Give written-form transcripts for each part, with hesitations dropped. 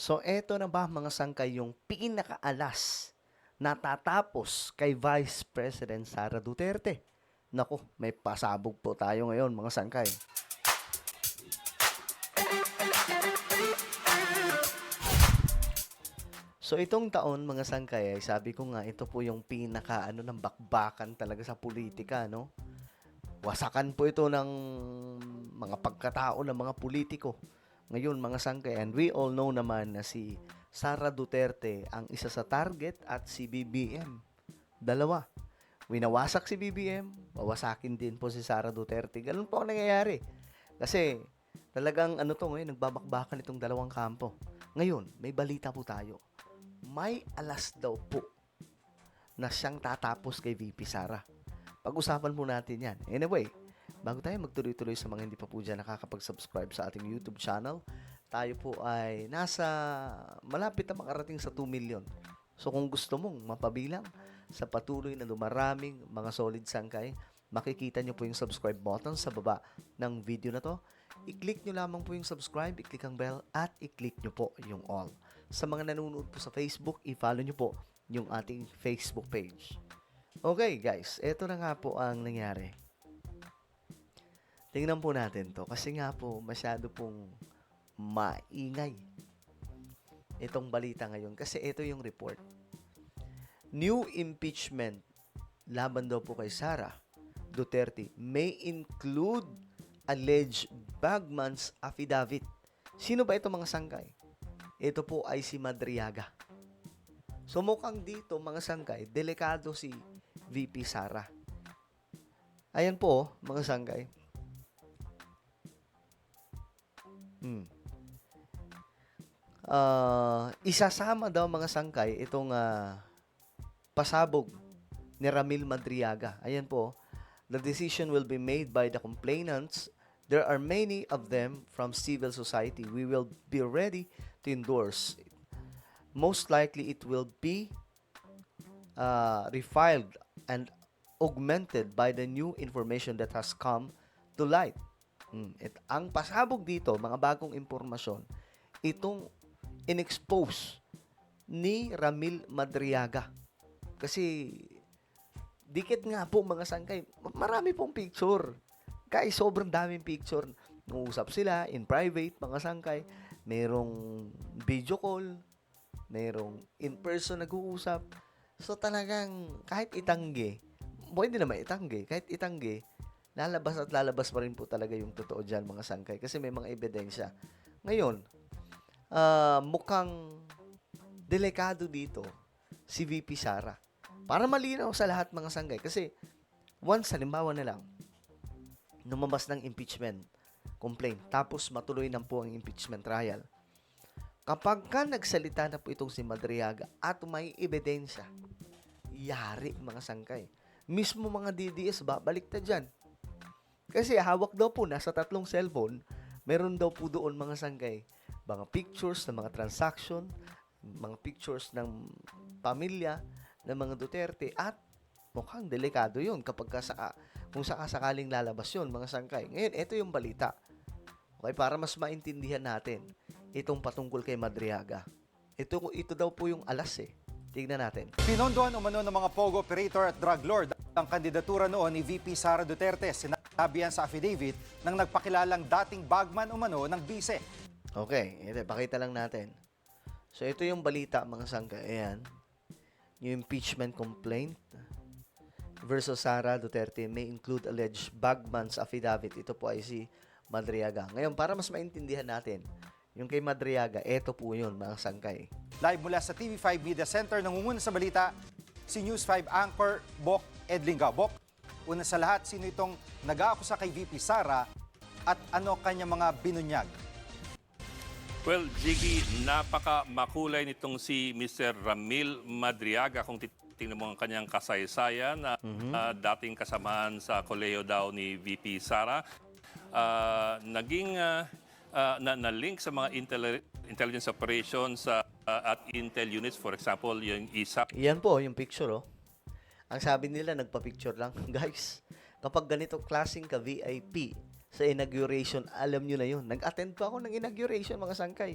So, eto na ba mga sangkay yung pinakaalas na tatapos kay Vice President Sara Duterte? Naku, may pasabog po tayo ngayon mga sangkay. So, itong taon mga sangkay ay sabi ko nga ito po yung pinaka ng bakbakan talaga sa politika, no? Wasakan po ito ng mga pagkatao ng mga politiko. Ngayon, mga sangkay, and we all know naman na si Sara Duterte ang isa sa target at si BBM. Dalawa. Winawasak si BBM, wawasakin din po si Sara Duterte. Ganun po ang nangyayari. Kasi talagang ngayon, nagbabakbakan itong dalawang kampo. Ngayon, may balita po tayo. May alas daw po na siyang tatapos kay VP Sara. Pag-usapan po natin yan. Anyway, bago tayo magtuloy-tuloy sa mga hindi pa po dyan nakakapag-subscribe sa ating YouTube channel, tayo po ay malapit na makarating sa 2 million. So kung gusto mong mapabilang sa patuloy na dumaraming mga solid sangkay, makikita nyo po yung subscribe button sa baba ng video na to. I-click nyo lamang po yung subscribe, i-click ang bell, at i-click nyo po yung all. Sa mga nanonood po sa Facebook, i-follow nyo po yung ating Facebook page. Okay guys, eto na nga po ang nangyari. Tingnan po natin to kasi nga po masyado pong maingay itong balita ngayon kasi ito yung report. New impeachment laban daw po kay Sara Duterte may include alleged bagman's affidavit. Sino ba ito mga sangkay? Ito po ay si Madriaga. So mukhang dito mga sangkay, delikado si VP Sara. Ayan po mga sangkay. Isasama daw mga sangkay itong pasabog ni Ramil Madriaga. Ayan po, the decision will be made by the complainants. There are many of them from civil society. We will be ready to endorse. Most likely it will be refiled and augmented by the new information that has come to light. Ang pasabog dito, mga bagong impormasyon, itong inexpose ni Ramil Madriaga. Kasi dikit nga po mga sangkay, marami pong picture. Guys, sobrang daming picture. Nag-uusap sila in private, mga sangkay. Merong video call, merong in-person nag-uusap. So talagang kahit itanggi, pwede naman itanggi, kahit itanggi, lalabas at lalabas pa rin po talaga yung totoo dyan mga sangkay kasi may mga ebidensya. Ngayon, mukhang delikado dito si VP Sara. Para malinaw sa lahat mga sangkay kasi once halimbawa na lang lumabas ng impeachment complaint tapos matuloy na po ang impeachment trial. Kapag ka nagsalita na po itong si Madriaga at may ebidensya, yari mga sangkay. Mismo mga DDS babalik na dyan. Kasi hawak daw po nasa 3 cellphone, meron daw po doon mga sangkay, mga pictures ng mga transaction, mga pictures ng pamilya ng mga Duterte at mukhang delikado yun kung sakasakaling lalabas yun mga sangkay. Ngayon, ito yung balita. Okay, para mas maintindihan natin itong patungkol kay Madriaga. Ito daw po yung alas Tignan natin. Pinondohan umano ng mga POGO operator at drug lord ang kandidatura noon ni VP Sara Duterte. Sinabi yan sa affidavit ng nagpakilalang dating bagman umano ng bise. Okay, ito, pakita lang natin. So, ito yung balita, mga sangkay. Ayan. Yung impeachment complaint versus Sara Duterte may include alleged bagman's affidavit. Ito po ay si Madriaga. Ngayon, para mas maintindihan natin, yung kay Madriaga, ito po yun, mga sangkay. Live mula sa TV5 Media Center, nangunguna sa balita, si News 5 anchor Bok Edlinga. Bok, una sa lahat, sino itong nag-aakusa kay VP Sara at ano kanya mga binunyag? Well, Jiggy, napaka-makulay nitong si Mr. Ramil Madriaga kung titingnan mo ang kanyang kasaysayan na dating kasamahan sa kolehiyo daw ni VP Sara. Naging na-link sa mga intelligence operations at intel units, for example, yung ISAC. Yan po, yung picture, Ang sabi nila, nagpa-picture lang. Guys, kapag ganito klaseng ka VIP sa inauguration, alam nyo na yun. Nag-attend pa ako ng inauguration, mga sangkay.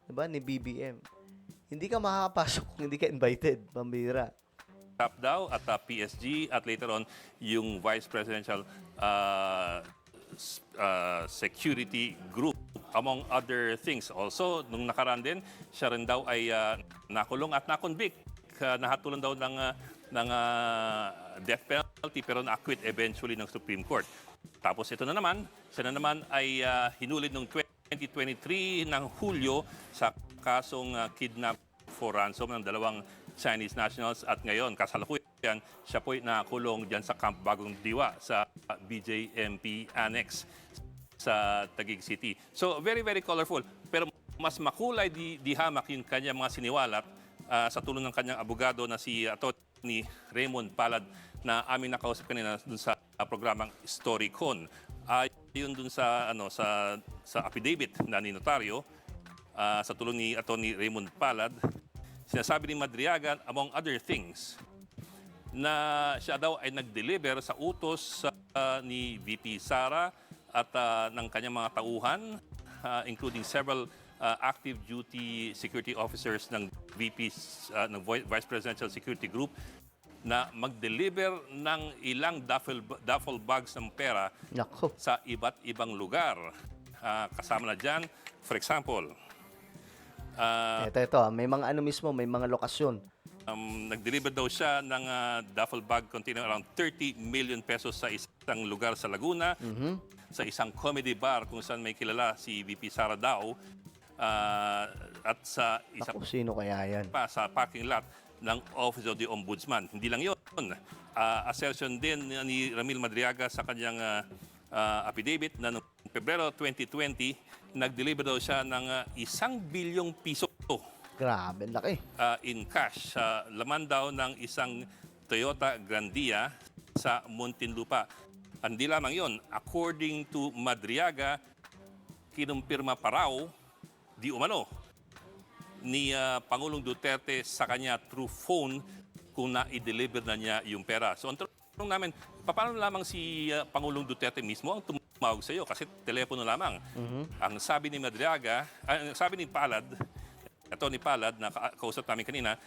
'di ba, ni BBM. Hindi ka makakapasok kung hindi ka invited, pambira. Top daw at PSG at later on yung Vice Presidential Security Group among other things. Also, nung nakaraan din, siya rin daw ay nakulong at nakonvict. Nahatulan daw ng death penalty pero na-acquit eventually ng Supreme Court. Tapos ito na naman, siya na naman ay hinulid noong 2023 ng Hulyo sa kasong kidnap for ransom ng dalawang Chinese nationals at ngayon, kasalukuyan, siya po'y nakulong dyan sa Camp Bagong Diwa sa BJMP Annex sa Taguig City. So, very, very colorful. Pero mas makulay di hamak yung kanyang mga siniwalat sa tulong ng kanyang abogado na si Atty. Raymond Palad na aming nakausap kanina dun sa programang Storycon. Yun dun sa affidavit na ni notaryo sa tulong ni Atty. Raymond Palad, sinasabi ni Madriaga, among other things, na siya daw ay nag-deliver sa utos ni VP Sara at ng kanyang mga tauhan, including several active duty security officers ng ng Vice Presidential Security Group, na mag-deliver ng ilang duffel bags ng pera Nako. sa iba't ibang lugar. Kasama na dyan, for example, Ito, may mga ano mismo, may mga lokasyon. nag-deliver daw siya ng duffel bag containing around 30 million pesos sa isang lugar sa Laguna, sa isang comedy bar kung saan may kilala si VP Sara daw, at sa isa Nako, sino kaya yan? pa sa parking lot ng Office of the Ombudsman. Hindi lang yun. Assertion din ni Ramil Madriaga sa kanyang affidavit na noong Pebrero 2020, nag-deliver daw siya ng 1 bilyong piso Grabe, laki. in cash. Laman daw ng isang Toyota Grandia sa Muntinlupa. Hindi lamang yon. According to Madriaga, kinumpirma pa raw, di umano, ni Pangulong Duterte sa kanya through phone kung na-i-deliver na niya yung pera. So ang tanong namin, paano lamang si Pangulong Duterte mismo ang tumawag sa iyo? Kasi telepono lamang. Ang sabi ni Madriaga, ang sabi ni Palad, Atty. Palad, na kausap namin kanina,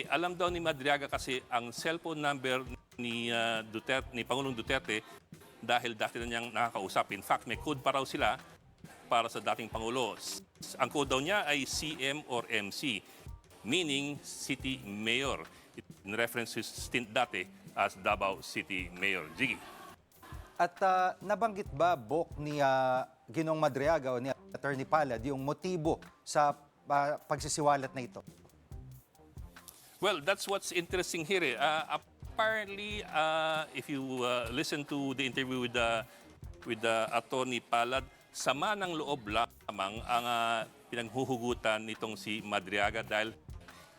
alam daw ni Madriaga kasi ang cellphone number ni Duterte, ni Pangulong Duterte, dahil dati na niyang nakakausap. In fact, may code pa raw sila para sa dating Pangulo. Ang code daw niya ay CM or MC, meaning City Mayor. In reference to his stint dati as Davao City Mayor. Jiggy. At nabanggit ba, Bok, ni Ginong Madriaga o ni Atty. Palad yung motibo sa pagsisiwalat na ito? Well, that's what's interesting here. Apparently, if you listen to the interview with Atty. Palad, sama ng loob lamang ang pinaghuhugutan nitong si Madriaga dahil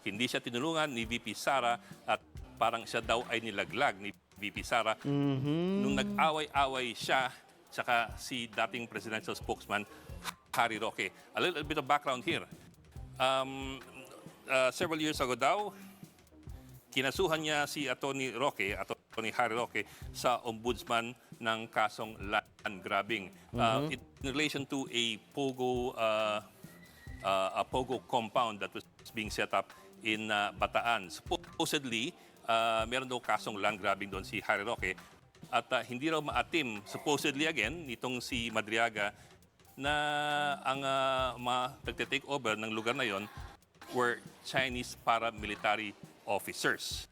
hindi siya tinulungan ni VP Sara at parang siya daw ay nilaglag ni VP Sara. Nung nag-away-away siya tsaka si dating presidential spokesman Harry Roque. A little bit of background here. Several years ago daw, kinasuhan niya si Atty. Roque, Atty. Harry Roque, sa ombudsman ng kasong land grabbing in relation to a pogo compound that was being set up in Bataan. Supposedly, meron daw kasong land grabbing doon si Harry Roque at hindi raw maatim, supposedly again, nitong si Madriaga, na ang nagte-take over ng lugar na yon were Chinese paramilitary officers.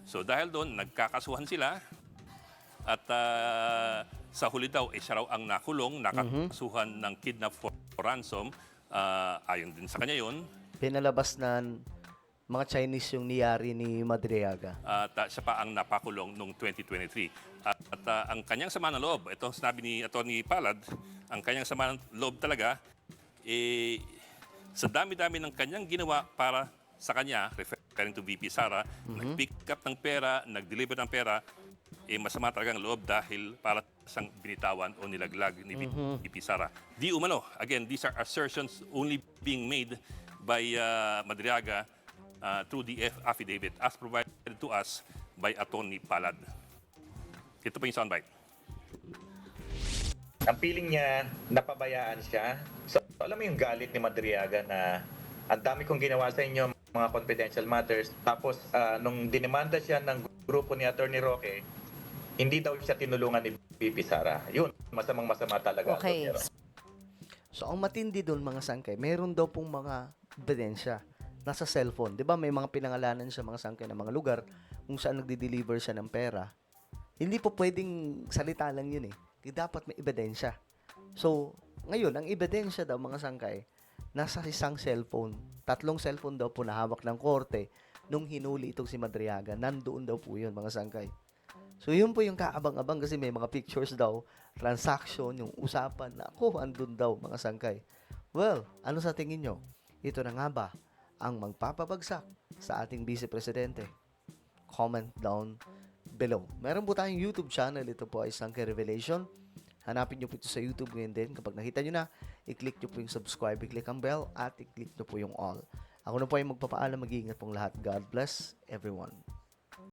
So dahil doon, nagkakasuhan sila at sa huli daw, siya raw ang nakulong, nakakasuhan ng kidnap for ransom. Ayon din sa kanya yun. Pinalabas na mga Chinese yung niyari ni Madriaga. At siya pa ang napakulong noong 2023. At ang kanyang sama ng loob, ito sinabi ni Atty. Palad, ang kanyang sama ng loob talaga, sa dami-dami ng kanyang ginawa para sa kanya, referring to VP Sara, nag-pick up ng pera, nag-deliver ng pera, masama talagang loob dahil para siyang binitawan o nilaglag ni VP Sara. Di umano, again, these are assertions only being made by Madriaga through the affidavit as provided to us by Atty. Palad. Ito po yung soundbite. Ang feeling niya, napabayaan siya. So, alam mo yung galit ni Madriaga na ang dami kong ginawa sa inyo, mga confidential matters. Tapos, nung dinemanda siya ng grupo ni Attorney Roque, hindi daw siya tinulungan ni VP Sara. Yun, masamang-masama talaga. Okay. Pero, So, ang matindi doon mga sangkay, meron daw pong mga ebidensya nasa cellphone. Di ba may mga pinangalanan siya mga sangkay ng mga lugar kung saan nagdi-deliver siya ng pera. Hindi po pwedeng salita lang yun eh. Dapat may ebidensya. So, ngayon, ang ebidensya daw mga sangkay, nasa isang cellphone. 3 cellphone daw po na hawak ng korte nung hinuli itong si Madriaga. Nandoon daw po yun mga sangkay. So, yun po yung kaabang-abang kasi may mga pictures daw, transaction, yung usapan na, andun daw mga sangkay. Well, ano sa tingin nyo? Ito na nga ba ang magpapabagsak sa ating Vice Presidente? Comment down below. Meron po tayong YouTube channel. Ito po ay Sangkay Revelation. Hanapin nyo po ito sa YouTube ngayon din. Kapag nakita nyo na, i-click nyo po yung subscribe, i-click ang bell, at i-click nyo po yung all. Ako na po ay magpapaalam. Mag-iingat pong lahat. God bless everyone.